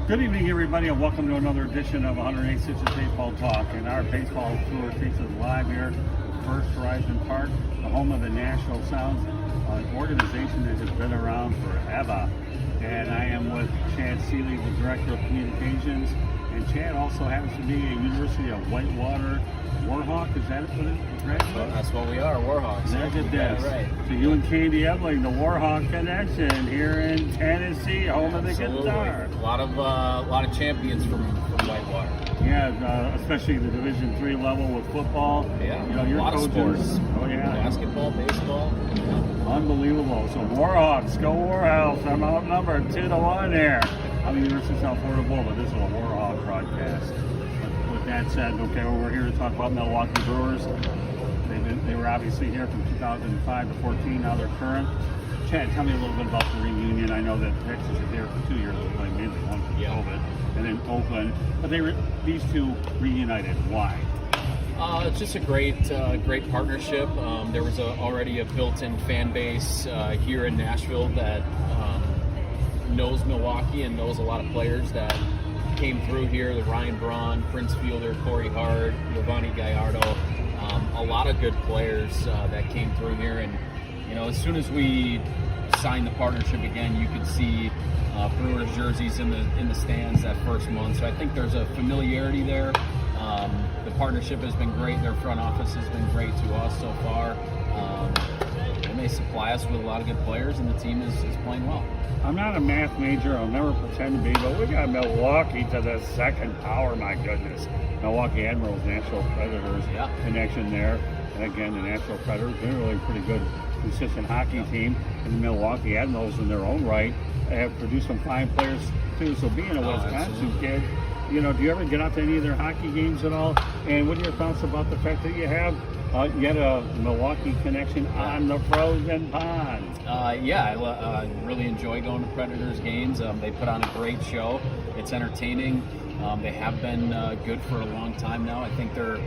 Good evening, everybody, and welcome to another edition of 108 Stitches Baseball Talk. And our baseball tour takes us live here at First Horizon Park, the home of the Nashville Sounds, an organization that has been around forever. And I am with Chad Seeley, the Director of Communications. And Chad also happens to be a University of Whitewater Warhawk. Is that what it is? Well, that's what we are, Warhawks. Look at this. Right. So you and Candy Ebling, the Warhawk connection here in Tennessee, home of the guitar. A lot of champions from Whitewater. Yeah, especially the Division III level with football. Yeah, you know, your a lot coaches, of sports. Oh yeah, Basketball, baseball. unbelievable. So Warhawks, go Warhawks! I'm outnumbered 2-1 here. I'm the University of South Florida Bull, but this is a Warhawk broadcast. With that said, okay, well, we're here to talk about Milwaukee Brewers. They were obviously here from 2005 to 14. Now they're current. Chad, tell me a little bit about the reunion. I know that Texas is there for 2 years, like mainly one for COVID, and then Oakland. But these two reunited. Why? It's just a great partnership. There was already a built-in fan base here in Nashville that knows Milwaukee and knows a lot of players that came through here. The Ryan Braun, Prince Fielder, Corey Hart, Giovanni Gallardo. A lot of good players that came through here, and you know, as soon as we signed the partnership again, you could see Brewers jerseys in the stands that first month. So I think there's a familiarity there. The partnership has been great. Their front office has been great to us so far, and they supply us with a lot of good players, and the team is playing well. I'm not a math major. I'll never pretend to be, but we got Milwaukee to the second power. My goodness. Milwaukee Admirals, Nashville Predators connection there. And again, the Nashville Predators, they're really a pretty good, consistent hockey team. And the Milwaukee Admirals, in their own right, have produced some fine players too. So being a Wisconsin kid, you know, do you ever get out to any of their hockey games at all? And what are your thoughts about the fact that you have yet a Milwaukee connection on the frozen pond? I really enjoy going to Predators games. They put on a great show. It's entertaining. They have been good for a long time now. I think they're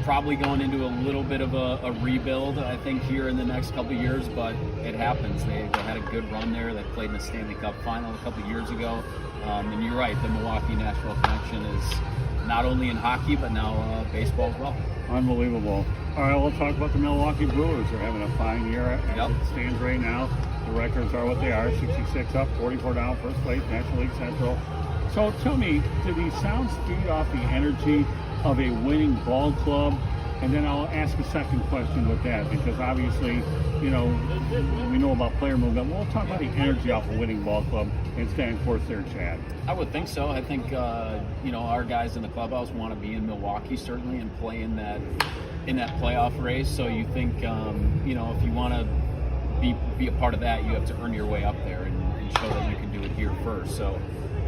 probably going into a little bit of a rebuild, I think, here in the next couple of years, but it happens. They had a good run there. They played in the Stanley Cup final a couple of years ago. And you're right, the Milwaukee-Nashville connection is not only in hockey, but now baseball as well. Unbelievable. All right, we'll talk about the Milwaukee Brewers. They're having a fine year as it stands right now. The records are what they are, 66 up, 44 down, first place, National League Central. So tell me, do these Sounds feed off the energy of a winning ball club? And then I'll ask a second question with that, because obviously, you know, we know about player movement. We'll talk about the energy off a winning ball club and staying course there, Chad. I would think so. I think, you know, our guys in the clubhouse want to be in Milwaukee, certainly, and play in that playoff race. So you think, you know, if you want to be a part of that, you have to earn your way up there and show that you can do it here first. So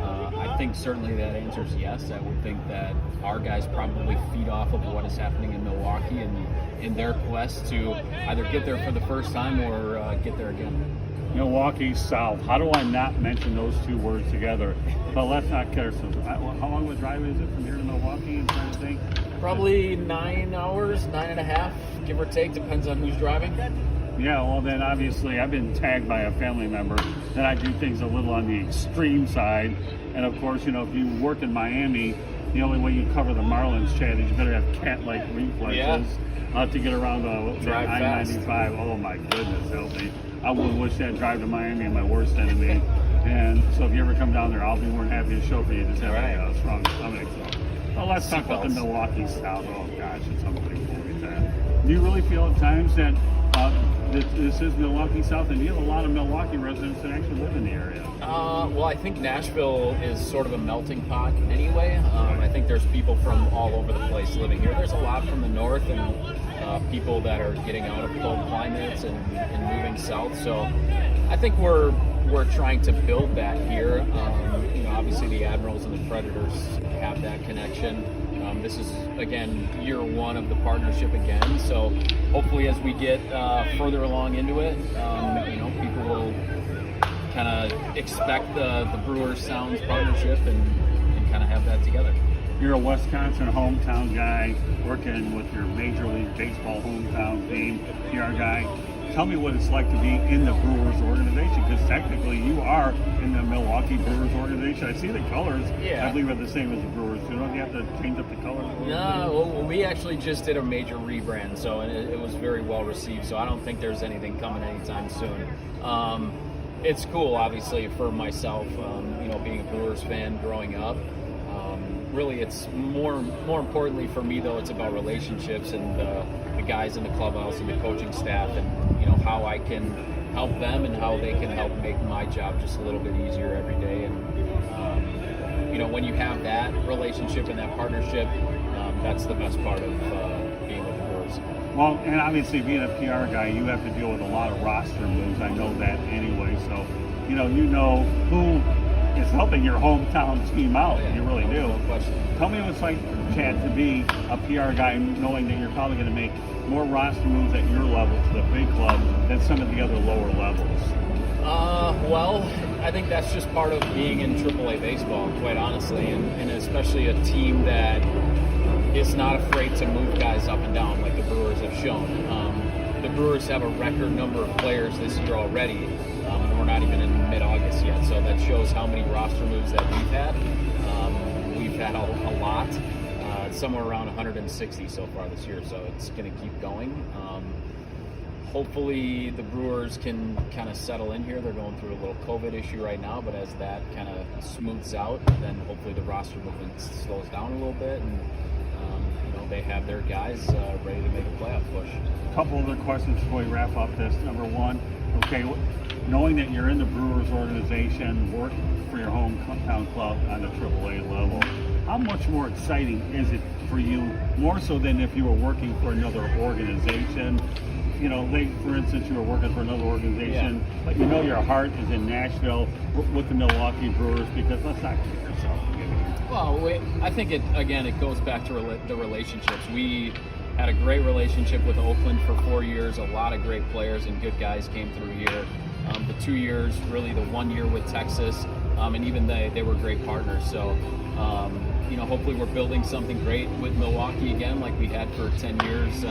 I think certainly that answer is yes. I would think that our guys probably feed off of what is happening in Milwaukee and in their quest to either get there for the first time or get there again. Milwaukee South. How do I not mention those two words together? But let's not get ourselves. How long of a drive is it from here to Milwaukee? I'm trying to think. Probably 9 hours, 9.5, give or take. Depends on who's driving. Yeah, well then obviously I've been tagged by a family member that I do things a little on the extreme side. And of course, you know, if you work in Miami, the only way you cover the Marlins, Chad, is you better have cat-like reflexes to get around I-95. Oh my goodness, help me. I would wish that drive to Miami and my worst enemy. And so if you ever come down there, I'll be more than happy to show for you. Just have a strong stomach. So. Well, let's talk about the Milwaukee South. Oh gosh, it's unbelievable. Do you really feel at times that this is Milwaukee South, and you have a lot of Milwaukee residents that actually live in the area? Well, I think Nashville is sort of a melting pot anyway. I think there's people from all over the place living here. There's a lot from the north and people that are getting out of cold climates and moving south. So I think we're trying to build that here. You know, obviously the Admirals and the Predators have that connection. This is, again, year one of the partnership again. So hopefully as we get further along into it, you know, people will kind of expect the Brewers Sounds partnership and kind of have that together. You're a Wisconsin hometown guy working with your Major League Baseball hometown team, PR guy. Tell me what it's like to be in the Brewers organization, because technically you are in the Milwaukee Milwaukee Brewers organization? I see the colors. Yeah. I believe are the same as the Brewers. You don't have to change up the colors? No, well, we actually just did a major rebrand, so and it was very well received. So I don't think there's anything coming anytime soon. It's cool, obviously, for myself. Being a Brewers fan growing up. Really, it's more importantly for me though. It's about relationships and the guys in the clubhouse and the coaching staff, and how I can help them and how they can help make my job just a little bit easier every day. And when you have that relationship and that partnership, that's the best part of being with the Brewers. Well, and obviously being a PR guy, you have to deal with a lot of roster moves. I know that anyway. So, you know who is helping your hometown team out. Yeah, you really do. No question. Tell me what it's like, Chad, to be a PR guy, knowing that you're probably going to make more roster moves at your level to the big club than some of the other lower levels. Well, I think that's just part of being in AAA baseball, quite honestly, and especially a team that is not afraid to move guys up and down like the Brewers have shown. The Brewers have a record number of players this year already, and we're not even in mid-August yet, so that shows how many roster moves that we've had. We've had a lot, somewhere around 160 so far this year, so it's going to keep going. Hopefully the Brewers can kind of settle in here. They're going through a little COVID issue right now, but as that kind of smooths out, then hopefully the roster movement slows down a little bit, and they have their guys ready to make a playoff push. A couple other questions before we wrap up this. Number one, okay, knowing that you're in the Brewers organization, work for your hometown club on the AAA level, how much more exciting is it for you, more so than if you were working for another organization? For instance, you were working for another organization, but your heart is in Nashville with the Milwaukee Brewers, because let's not kid yourself. Well, I think it goes back to the relationships. We had a great relationship with Oakland for 4 years. A lot of great players and good guys came through here. The 2 years, really the 1 year with Texas, and even they were great partners. So, hopefully we're building something great with Milwaukee again, like we had for 10 years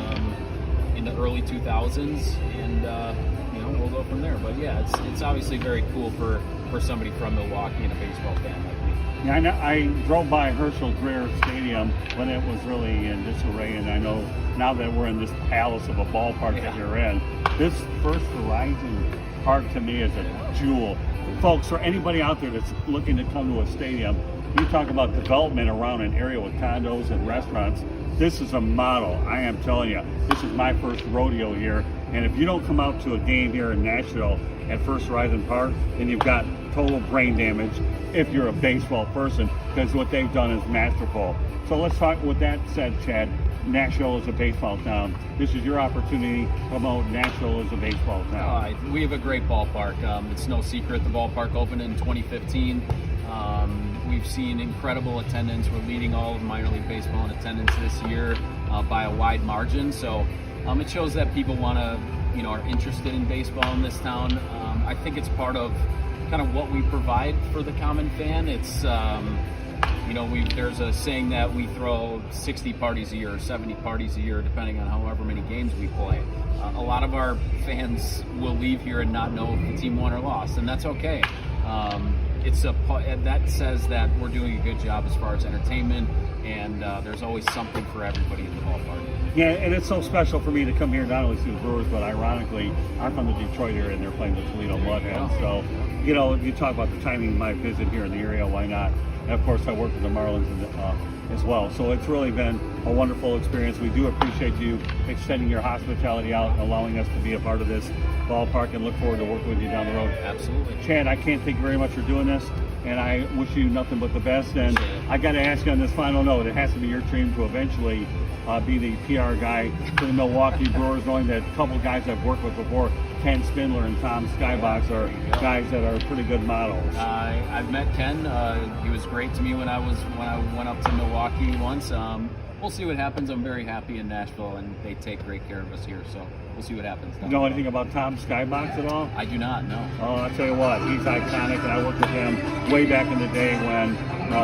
in the early 2000s, and we'll go from there. But yeah, it's obviously very cool for somebody from Milwaukee and a baseball fan like me. Yeah, I drove by Herschel Greer Stadium when it was really in disarray, and I know now that we're in this palace of a ballpark that you're in, this First Horizon Park to me is a jewel. Folks, for anybody out there that's looking to come to a stadium, you talk about development around an area with condos and restaurants. This is a model. I am telling you, this is my first rodeo here, and if you don't come out to a game here in Nashville at First Horizon Park, then you've got total brain damage if you're a baseball person, because what they've done is masterful. So let's talk. With that said, Chad, Nashville is a baseball town. This is your opportunity to promote Nashville as a baseball town. We have a great ballpark. It's no secret the ballpark opened in 2015. We've seen incredible attendance. We're leading all of minor league baseball in attendance this year by a wide margin. So it shows that people are interested in baseball in this town. I think it's part of kind of what we provide for the common fan. It's there's a saying that we throw 60 parties a year or 70 parties a year, depending on however many games we play. A lot of our fans will leave here and not know if the team won or lost, and that's okay. That says that we're doing a good job as far as entertainment, and there's always something for everybody in the ballpark. Yeah, and it's so special for me to come here not only see the Brewers, but ironically, I'm from the Detroit area, and they're playing the Toledo Mudhens. So, you talk about the timing of my visit here in the area, why not? And of course, I work with the Marlins as well. So it's really been a wonderful experience. We do appreciate you extending your hospitality out and allowing us to be a part of this ballpark, and look forward to working with you down the road. Absolutely. Chad, I can't thank you very much for doing this, and I wish you nothing but the best. And I got to ask you on this final note, it has to be your dream to eventually be the PR guy for the Milwaukee Brewers, knowing that a couple guys I've worked with before, Ken Spindler and Tom Skybox, are guys that are pretty good models. I've met Ken. He was great to me when I went up to Milwaukee once. We'll see what happens. I'm very happy in Nashville, and they take great care of us here. So we'll see what happens. You know anything about Tom Skybox at all? I do not know. Oh, I'll tell you what, he's iconic, and I worked with him way back in the day when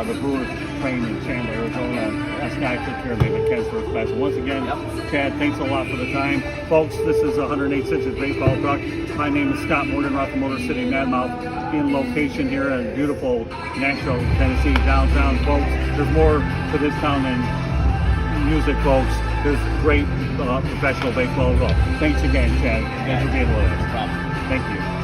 the Brewers trained in Chandler, Arizona. This guy took care of me at Ken's First Class. Once again, Chad, thanks a lot for the time. Folks, this is 108 Inches Baseball Talk. My name is Scott Morton, off the Motor City Madmouth, in location here in beautiful Nashville, Tennessee, downtown. Folks, there's more to this town than music, folks. There's great professional baseball as well. Thanks again, Chad. Thanks for being with us. No problem. Thank you.